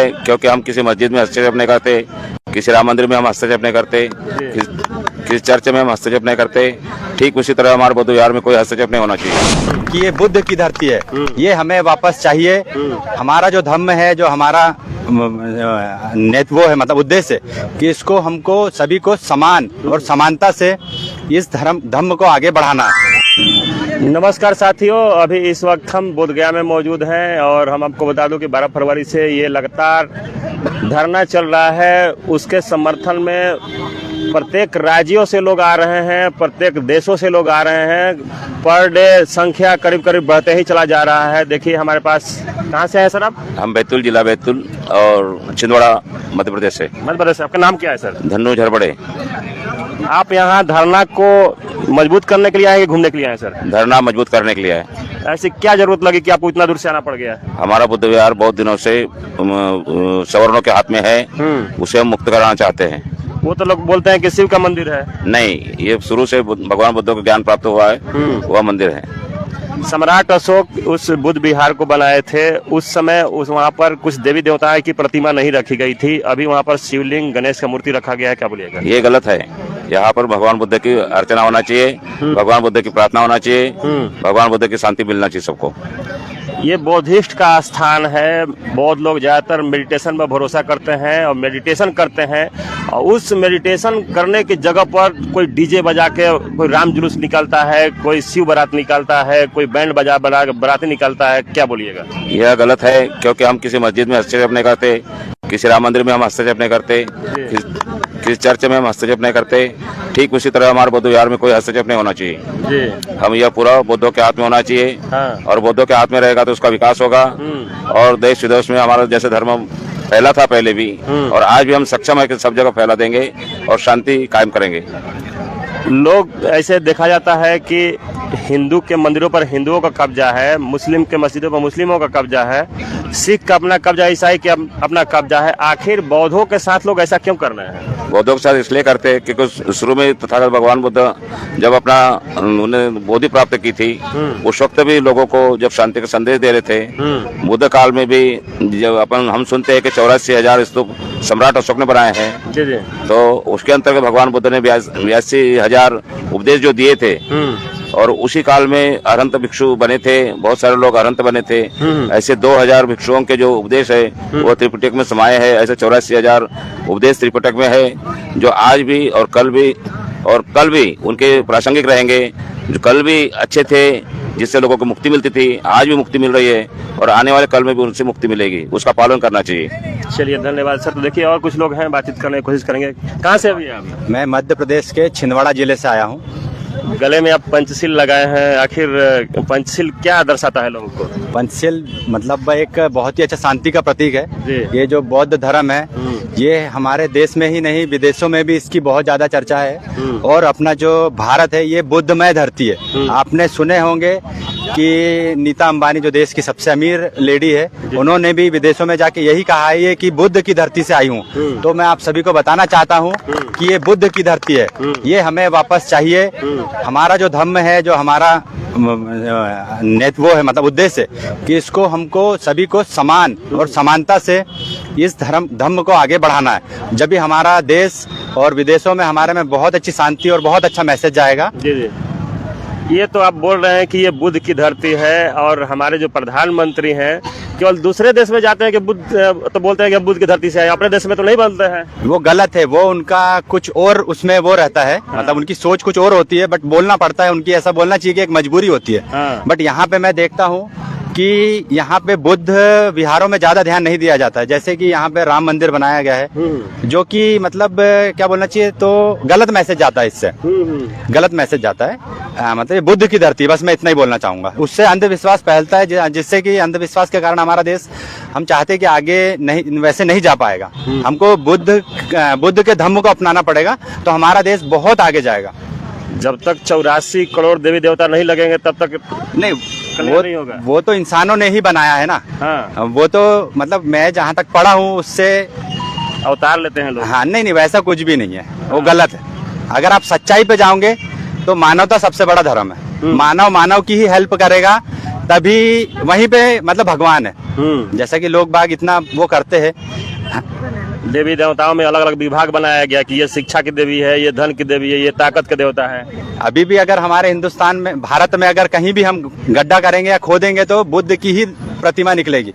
है, क्योंकि हम किसी मस्जिद में हस्तक्षेप नहीं करते, किसी राम मंदिर में हम हस्तक्षेप नहीं करते, किसी चर्च में हम हस्तक्षेप नहीं करते। ठीक उसी तरह हमारे बौद्ध विहार में कोई हस्तक्षेप नहीं होना चाहिए। कि ये बुद्ध की धरती है, ये हमें वापस चाहिए। हमारा जो धर्म है, जो हमारा नेतृत्व है, मतलब उद्देश्य है कि इसको हमको सभी को समान और समानता से इस धर्म को आगे बढ़ाना है। नमस्कार साथियों, अभी इस वक्त हम बोधगया में मौजूद हैं और हम आपको बता दूं कि 12 फरवरी से ये लगातार धरना चल रहा है। उसके समर्थन में प्रत्येक राज्यों से लोग आ रहे हैं, प्रत्येक देशों से लोग आ रहे हैं। पर डे संख्या करीब करीब बढ़ते ही चला जा रहा है। देखिए हमारे पास, कहाँ से है सर आप? हम बैतूल, जिला बैतूल और छिंदवाड़ा, मध्य प्रदेश से। मध्य प्रदेश से। आपका नाम क्या है सर? धन्नू झरबड़े। आप यहाँ धरना को मजबूत करने के लिए आए, घूमने के लिए आए सर? धरना मजबूत करने के लिए है। ऐसी क्या जरूरत लगी कि आपको इतना दूर से आना पड़ गया? हमारा बुद्ध विहार बहुत दिनों से सवर्णों के हाथ में है, उसे हम मुक्त कराना चाहते हैं। वो तो लोग बोलते हैं कि शिव का मंदिर है। नहीं, ये शुरू से भगवान बुद्ध को ज्ञान प्राप्त हुआ है, वह मंदिर है। सम्राट अशोक उस बुद्ध विहार को बनाए थे। उस समय वहाँ पर कुछ देवी देवताओं की प्रतिमा नहीं रखी गई थी। अभी वहाँ पर शिवलिंग, गणेश का मूर्ति रखा गया है। क्या बोलिएगा? ये गलत है। यहाँ पर भगवान बुद्ध की अर्चना होना चाहिए, भगवान बुद्ध की प्रार्थना होना चाहिए, भगवान बुद्ध की शांति मिलना चाहिए सबको। ये बौद्धिस्ट का स्थान है। बौद्ध लोग ज्यादातर मेडिटेशन में भरोसा करते हैं और मेडिटेशन करते हैं। और उस मेडिटेशन करने की जगह पर कोई डीजे बजा के कोई राम जुलूस निकालता है, कोई शिव बारात निकालता है, कोई बैंड बजा बाराती निकालता है। क्या बोलिएगा? यह गलत है, क्योंकि हम किसी मस्जिद में हस्तक्षेप नहीं करते, किसी राम मंदिर में हम हस्तक्षेप नहीं करते, किसी चर्च में हम हस्तक्षेप नहीं करते। ठीक उसी तरह हमारे बौद्ध विहार में कोई हस्तक्षेप नहीं होना चाहिए जी। हम यह पूरा बौद्धों के हाथ में होना चाहिए। हाँ। और बौद्धों के हाथ में रहेगा तो उसका विकास होगा और देश विदेश में हमारा जैसे धर्म फैला था पहले भी और आज भी हम सक्षम है कि सब जगह फैला देंगे और शांति कायम करेंगे। लोग ऐसे देखा जाता है कि हिंदू के मंदिरों पर हिंदुओं का कब्जा है, मुस्लिम के मस्जिदों पर मुस्लिमों का कब्जा है, सिख का अपना कब्जा, ईसाई का अपना कब्जा है। आखिर बौद्धों के साथ लोग ऐसा क्यों कर रहे हैं? बौद्धों के साथ इसलिए करते हैं क्योंकि शुरू में तथागत भगवान बुद्ध जब अपना उन्हें बोधि प्राप्त की थी, उस वक्त भी लोगों को जब शांति का संदेश दे रहे थे। बुद्ध काल में भी जब हम सुनते हैं कि 84,000 स्तूप सम्राट अशोक ने बनाए हैं जी जी। तो उसके अंतर्गत भगवान बुद्ध ने 82,000 उपदेश जो दिए थे और उसी काल में अरहंत भिक्षु बने थे, बहुत सारे लोग अरहंत बने थे। ऐसे 2,000 भिक्षुओं के जो उपदेश है वो त्रिपिटक में समाये है। ऐसे 84,000 उपदेश त्रिपिटक में है जो आज भी और कल भी उनके प्रासंगिक रहेंगे। जो कल भी अच्छे थे, जिससे लोगों को मुक्ति मिलती थी, आज भी मुक्ति मिल रही है और आने वाले कल में भी उनसे मुक्ति मिलेगी। उसका पालन करना चाहिए। चलिए, धन्यवाद सर। तो देखिए और कुछ लोग हैं, बातचीत करने की कोशिश करेंगे। कहाँ से अभी आप? मैं मध्य प्रदेश के छिंदवाड़ा जिले से आया हूँ। गले में आप पंचशील लगाए हैं, आखिर पंचशील क्या दर्शाता है लोगों को? पंचशील मतलब एक बहुत ही अच्छा शांति का प्रतीक है। ये जो बौद्ध धर्म है, ये हमारे देश में ही नहीं विदेशों में भी इसकी बहुत ज्यादा चर्चा है। और अपना जो भारत है ये बुद्धमय धरती है। आपने सुने होंगे कि नीता अंबानी जो देश की सबसे अमीर लेडी है, उन्होंने भी विदेशों में जाके यही कहा है कि बुद्ध की धरती से आई हूँ। तो मैं आप सभी को बताना चाहता हूँ कि ये बुद्ध की धरती है, ये हमें वापस चाहिए। हमारा जो धर्म है, जो हमारा नेतृत्व है, मतलब उद्देश्य है कि इसको हमको सभी को समान और समानता से इस धर्म को आगे बढ़ाना है। जब भी हमारा देश और विदेशों में हमारे में बहुत अच्छी शांति और बहुत अच्छा मैसेज जाएगा। जी जी। ये तो आप बोल रहे हैं कि ये बुद्ध की धरती है और हमारे जो प्रधानमंत्री हैं केवल दूसरे देश में जाते हैं कि बुद्ध, तो बोलते हैं कि बुद्ध की धरती से आए, अपने देश में तो नहीं बोलते हैं। वो गलत है। वो उनका कुछ और उसमें वो रहता है। मतलब उनकी सोच कुछ और होती है, बट बोलना पड़ता है। उनकी ऐसा बोलना चाहिए कि एक मजबूरी होती है। बट यहाँ पे मैं देखता हूँ कि यहाँ पे बुद्ध विहारों में ज्यादा ध्यान नहीं दिया जाता है। जैसे कि यहाँ पे राम मंदिर बनाया गया है, जो कि मतलब क्या बोलना चाहिए, तो गलत मैसेज जाता है। इससे गलत मैसेज जाता है। मतलब ये बुद्ध की धरती, बस मैं इतना ही बोलना चाहूंगा। उससे अंधविश्वास फैलता है, जिससे कि अंधविश्वास के कारण हमारा देश, हम चाहते हैं कि आगे नहीं, वैसे नहीं जा पाएगा। हमको बुद्ध के धर्म को अपनाना पड़ेगा, तो हमारा देश बहुत आगे जाएगा। जब तक 84 करोड़ देवी देवता नहीं लगेंगे तब तक नहीं, नहीं होगा। वो तो इंसानों ने ही बनाया है ना। हाँ। वो तो मतलब मैं जहाँ तक पढ़ा हूँ उससे अवतार लेते हैं लोग। हाँ, नहीं, वैसा कुछ भी नहीं है। वो गलत है। अगर आप सच्चाई पे जाओगे तो मानवता सबसे बड़ा धर्म है। मानव की ही हेल्प करेगा तभी वहीं पे मतलब भगवान है। जैसा कि लोग बाग इतना वो करते हैं। देवी देवताओं में अलग अलग विभाग बनाया गया कि ये शिक्षा की देवी है, ये धन की देवी है, ये ताकत के देवता है। अभी भी अगर हमारे हिंदुस्तान में, भारत में अगर कहीं भी हम गड्ढा करेंगे या खोदेंगे तो बुद्ध की ही प्रतिमा निकलेगी।